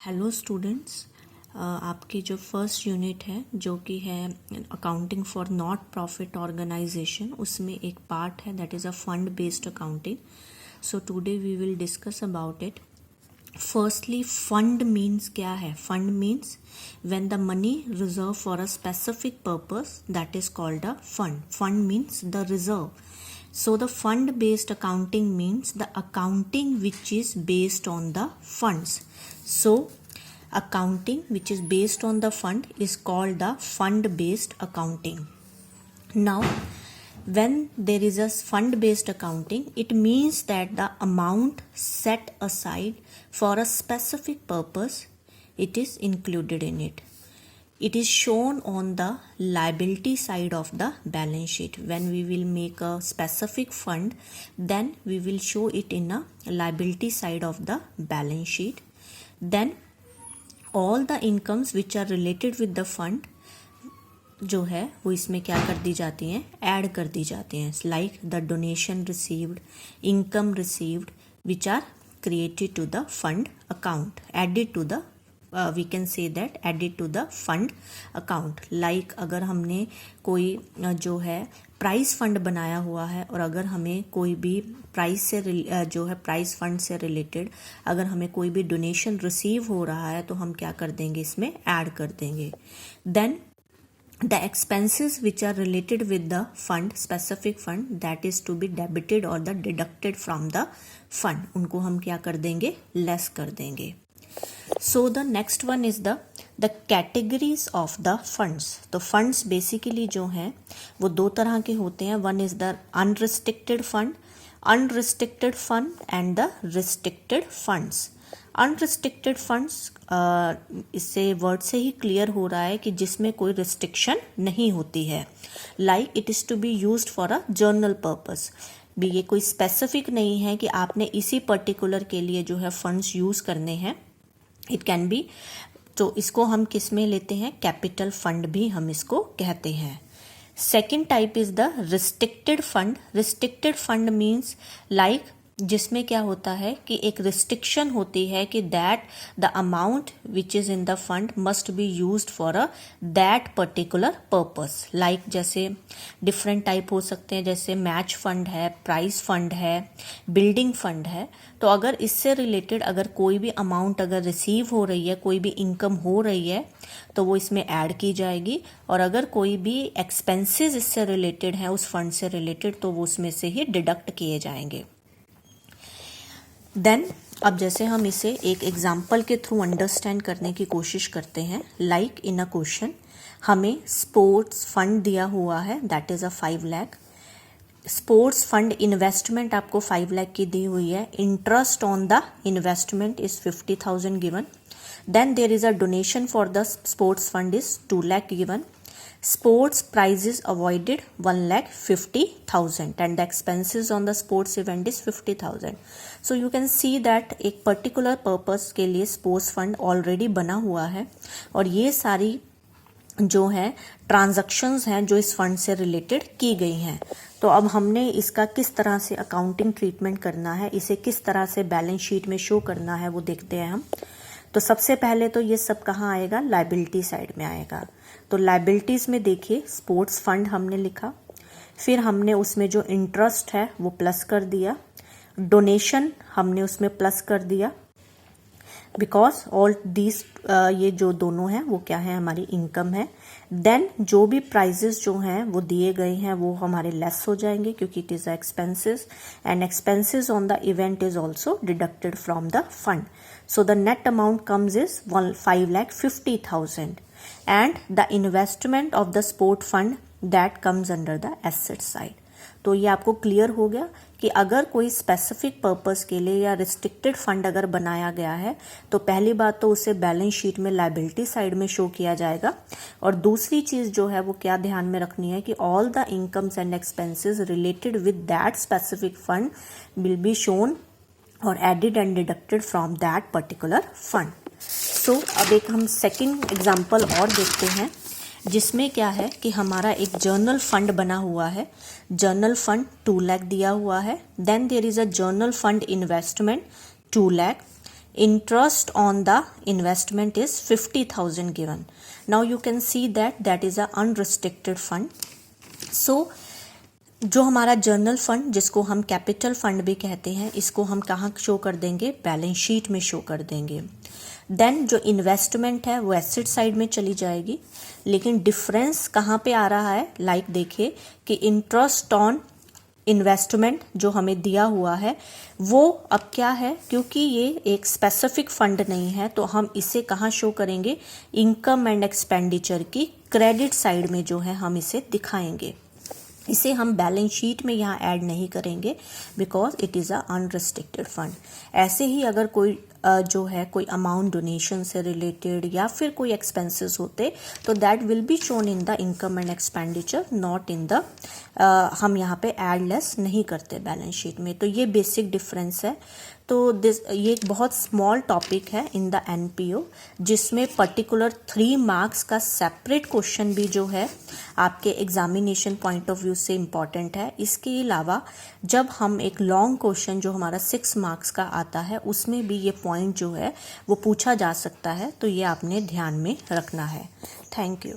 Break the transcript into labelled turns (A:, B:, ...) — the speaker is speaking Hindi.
A: हेलो स्टूडेंट्स, आपकी जो फर्स्ट यूनिट है जो कि है accounting for not profit organisation, उसमें एक पार्ट है that is a fund based accounting. So today we will discuss about it. Firstly, fund means क्या है? Fund means when the money reserve for a specific purpose, that is called a fund. Fund means the reserve. So the fund based accounting means the accounting which is based on the funds. So accounting which is based on the fund is called the fund based accounting. Now when there is a fund based accounting, it means that the amount set aside for a specific purpose, it is included in it. It is shown on the liability side of the balance sheet. When we will make a specific fund, then we will show it in a liability side of the balance sheet. Then all the incomes which are related with the fund जो है वो इसमें क्या कर दी जाती हैं, ऐड कर दी जाती हैं. Like the donation received, income received, which are created to the fund account, added to the we can say that added to the fund account. Like अगर हमने कोई जो है प्राइस फंड बनाया हुआ है और अगर हमें कोई भी प्राइस से जो है प्राइस फंड से रिलेटेड अगर हमें कोई भी डोनेशन रिसीव हो रहा है तो हम क्या कर देंगे, इसमें ऐड कर देंगे. Then the expenses which are related with the fund, specific fund, that is to be debited or the deducted from the fund, उनको हम क्या कर देंगे, लेस कर देंगे. So the next one is the categories of the funds. तो funds basically जो हैं वो दो तरह के होते हैं. One is the unrestricted fund and the restricted funds. Unrestricted funds इससे वर्ड से ही क्लियर हो रहा है कि जिसमें कोई रिस्ट्रिक्शन नहीं होती है. Like it is to be used for a general purpose. भी ये कोई स्पेसिफिक नहीं है कि आपने इसी पर्टिकुलर के लिए जो है फंड्स यूज़ करने हैं. इट कैन बी, तो इसको हम किस में लेते हैं, कैपिटल फंड भी हम इसको कहते हैं. Second type is the restricted fund. Restricted fund means like जिसमें क्या होता है कि एक रिस्ट्रिक्शन होती है कि that the amount which is in the fund must be used for a that particular purpose. Like जैसे डिफरेंट टाइप हो सकते हैं, जैसे मैच फंड है, प्राइस फंड है, बिल्डिंग फंड है. तो अगर इससे रिलेटेड अगर कोई भी अमाउंट अगर रिसीव हो रही है, कोई भी इनकम हो रही है तो वो इसमें ऐड की जाएगी. और अगर कोई भी एक्सपेंसेस इससे रिलेटेड हैं, उस फंड से रिलेटेड, तो वो उसमें से ही डिडक्ट किए जाएंगे. देन अब जैसे हम इसे एक एग्जाम्पल के थ्रू अंडरस्टैंड करने की कोशिश करते हैं. लाइक इन अ क्वेश्चन हमें स्पोर्ट्स फंड दिया हुआ है, that is a 5 lakh. Sports fund investment आपको 5 लाख की दी हुई है. Interest on the investment is 50,000 given. Then there is a donation for the sports fund is 2 lakh given. Sports prizes avoided 1,50,000 and the expenses on the sports event is 50,000. So you can see that एक particular purpose के लिए sports fund already बना हुआ है और ये सारी जो है ट्रांजैक्शंस हैं जो इस फंड से रिलेटेड की गई हैं. तो अब हमने इसका किस तरह से अकाउंटिंग ट्रीटमेंट करना है, इसे किस तरह से बैलेंस शीट में शो करना है, वो देखते हैं हम. तो सबसे पहले तो ये सब कहाँ आएगा, लाइबिलिटी साइड में आएगा. तो लाइबिलिटीज़ में देखिए स्पोर्ट्स फंड हमने लिखा, फिर हमने उसमें जो इंटरेस्ट है वो प्लस कर दिया, डोनेशन हमने उसमें प्लस कर दिया, बिकॉज ऑल दीज ये जो दोनों हैं वो क्या है, हमारी इनकम है. देन जो भी प्राइजेस जो हैं वो दिए गए हैं वो हमारे लेस हो जाएंगे क्योंकि it is expenses and expenses on the event is also deducted from the fund. So the net amount comes is 5,50,000 and the investment of the sport fund that comes under the asset side. तो ये आपको क्लियर हो गया कि अगर कोई स्पेसिफिक पर्पस के लिए या रिस्ट्रिक्टेड फंड अगर बनाया गया है तो पहली बात तो उसे बैलेंस शीट में लाइबिलिटी साइड में शो किया जाएगा. और दूसरी चीज़ जो है वो क्या ध्यान में रखनी है कि all the incomes and expenses related with that specific fund will be shown or added and deducted from that particular fund. So अब एक हम सेकंड एग्जांपल और देखते हैं जिसमें क्या है कि हमारा एक जर्नल फंड बना हुआ है. जर्नल फंड 2 लाख दिया हुआ है. Then there is a general fund investment 2 lakh. interest on the investment is 50,000 given. Now you can see that is a unrestricted fund. So जो हमारा जर्नल फंड, जिसको हम कैपिटल फंड भी कहते हैं, इसको हम कहाँ शो कर देंगे? बैलेंस शीट में शो कर देंगे. देन जो इन्वेस्टमेंट है वो एसेट साइड में चली जाएगी. लेकिन डिफरेंस कहाँ पे आ रहा है? लाइक देखिए कि इंटरेस्ट ऑन इन्वेस्टमेंट जो हमें दिया हुआ है वो अब क्या है, क्योंकि ये एक स्पेसिफिक फंड नहीं है तो हम इसे कहाँ शो करेंगे? इनकम एंड एक्सपेंडिचर की क्रेडिट साइड में जो है हम इसे दिखाएंगे. इसे हम बैलेंस शीट में यहाँ ऐड नहीं करेंगे because it is a unrestricted fund. ऐसे ही अगर कोई जो है कोई अमाउंट डोनेशन से रिलेटेड या फिर कोई एक्सपेंसेस होते तो that will be shown in the income and expenditure, not in the हम यहाँ पे ऐड लेस नहीं करते बैलेंस शीट में. तो ये बेसिक डिफरेंस है. तो ये एक बहुत स्मॉल टॉपिक है इन द एनपीओ, जिसमें पर्टिकुलर 3 मार्क्स का सेपरेट क्वेश्चन भी जो है आपके एग्जामिनेशन पॉइंट ऑफ व्यू से इम्पॉर्टेंट है. इसके अलावा जब हम एक लॉन्ग क्वेश्चन जो हमारा 6 मार्क्स का आता है उसमें भी ये पॉइंट जो है वो पूछा जा सकता है. तो ये आपने ध्यान में रखना है. Thank you.